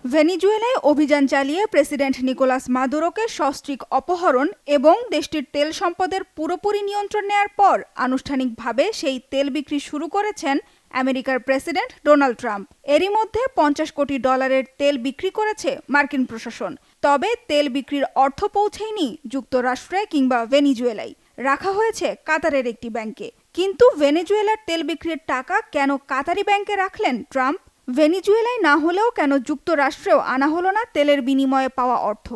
ভেনিজুয়েলায় অভিযান চালিয়ে president Nicolas মাদুরোকে সস্ত্রীক অপহরণ এবং দেশটির তেল সম্পদের পুরোপুরি নিয়ন্ত্রণ নেয়ার পর আনুষ্ঠানিকভাবে সেই তেল বিক্রি শুরু করেছেন আমেরিকার প্রেসিডেন্ট ডোনাল্ড ট্রাম্প। এরই মধ্যে $50 কোটি তেল বিক্রি করেছে মার্কিন প্রশাসন। তবে তেল বিক্রির অর্থ পৌঁছেনি যুক্তরাষ্ট্রে কিংবা ভেনিজুয়েলায়, রাখা হয়েছে কাতারের একটি ব্যাংকে। কিন্তু ভেনেজুয়েলার তেল বিক্রির টাকা কেন কাতারি ব্যাংকে রাখলেন ট্রাম্প? ভেনিজুয়েলায় না হলেও কেন যুক্তরাষ্ট্রেও আনা হলো না তেলের বিনিময়ে পাওয়া অর্থ?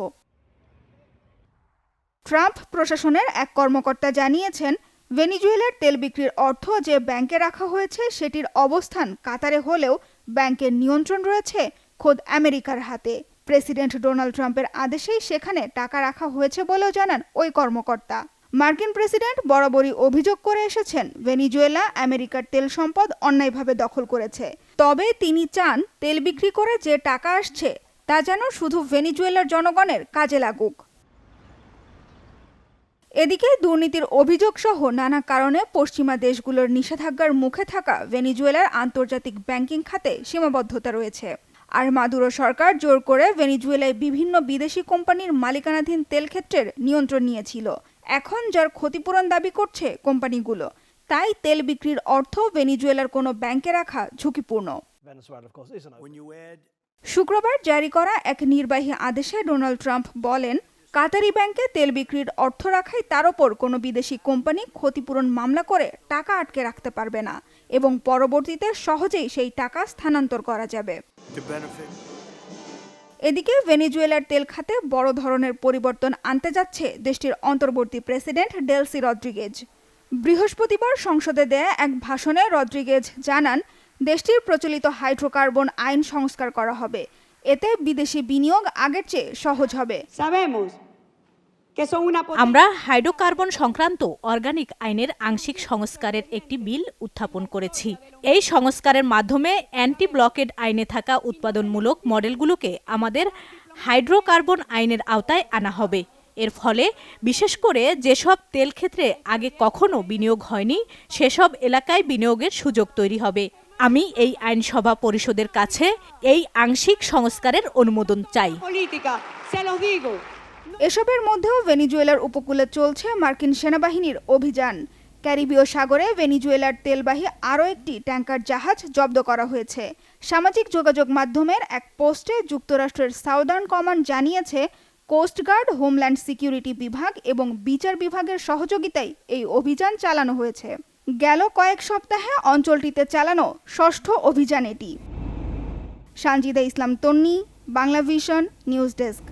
ট্রাম্প প্রশাসনের এক কর্মকর্তা জানিয়েছেন, ভেনিজুয়েলার তেল বিক্রির অর্থ যে ব্যাংকে রাখা হয়েছে সেটির অবস্থান কাতারে হলেও ব্যাংকের নিয়ন্ত্রণ রয়েছে খোদ আমেরিকার হাতে। প্রেসিডেন্ট ডোনাল্ড ট্রাম্পের আদেশেই সেখানে টাকা রাখা হয়েছে বলেও জানান ওই কর্মকর্তা। মার্কিন প্রেসিডেন্ট বরাবরই অভিযোগ করে এসেছেন ভেনিজুয়েলা আমেরিকার তেল সম্পদ অন্যায়ভাবে দখল করেছে। তবে তিনি চান তেল বিক্রি করে যে টাকা আসছে তা যেন শুধু ভেনিজুয়েলার জনগণের কাজে লাগুক। এদিকে দুর্নীতির অভিযোগ সহ নানা কারণে পশ্চিমা দেশগুলোর নিষেধাজ্ঞার মুখে থাকা ভেনিজুয়েলার আন্তর্জাতিক ব্যাংকিং খাতে সীমাবদ্ধতা রয়েছে। আর মাদুরো সরকার জোর করে ভেনিজুয়েলায় বিভিন্ন বিদেশি কোম্পানির মালিকানাধীন তেল ক্ষেত্রের নিয়ন্ত্রণ নিয়েছিল। এখন যার ক্ষতিপূরণ দাবি করছে কোম্পানিগুলো, তাই তেল বিক্রির অর্থ ভেনিজুয়েলার কোনো ব্যাংকে রাখা ঝুঁকিপূর্ণ। শুক্রবার জারি করা এক নির্বাহী আদেশে ডোনাল্ড ট্রাম্প বলেন, কাতারি ব্যাংকে তেল বিক্রির অর্থ রাখায় তার ওপর কোনো বিদেশি কোম্পানি ক্ষতিপূরণ মামলা করে টাকা আটকে রাখতে পারবে না এবং পরবর্তীতে সহজেই সেই টাকা স্থানান্তর করা যাবে। এদিকে ভেনিজুয়েলার তেল খাতে বড় ধরনের পরিবর্তন আনতে যাচ্ছে দেশটির অন্তর্বর্তী প্রেসিডেন্ট ডেলসি রদ্রিগেজ। বৃহস্পতিবার সংসদে দেয়া এক ভাষণে রদ্রিগেজ জানান, দেশটির প্রচলিত হাইড্রোকার্বন আইন সংস্কার করা হবে। এতে বিদেশি বিনিয়োগ আগের চেয়ে সহজ হবে। আমরা হাইড্রোকার্বন সংক্রান্ত অর্গানিক আইনের আংশিক সংস্কারের একটি বিল উত্থাপন করেছি। এই সংস্কারের মাধ্যমে অ্যান্টি ব্লকেড আইনে থাকা উৎপাদনমূলক মডেলগুলোকে আমাদের হাইড্রোকার্বন আইনের আওতায় আনা হবে। এর ফলে বিশেষ করে যেসব তেল ক্ষেত্রে আগে কখনো বিনিয়োগ হয়নি সেসব এলাকায় বিনিয়োগের সুযোগ তৈরি হবে। আমি এই আইনসভা পরিষদের কাছে এই আংশিক সংস্কারের অনুমোদন চাই। এসবের মধ্যেও ভেনিজুয়েলার উপকূলে চলছে মার্কিন সেনাবাহিনীর অভিযান। ক্যারিবীয় সাগরে ভেনিজুয়েলার তেলবাহী আরও একটি ট্যাঙ্কার জাহাজ জব্দ করা হয়েছে। সামাজিক যোগাযোগ মাধ্যমের এক পোস্টে যুক্তরাষ্ট্রের সাউদার্ন কমান্ড জানিয়েছে, কোস্টগার্ড, হোমল্যান্ড সিকিউরিটি বিভাগ এবং বিচার বিভাগের সহযোগিতায় এই অভিযান চালানো হয়েছে। গেল কয়েক সপ্তাহে অঞ্চলটিতে চালানো ষষ্ঠ অভিযান এটি। সানজিদা ইসলাম তন্নি, বাংলা ভিশন, নিউজ ডেস্ক।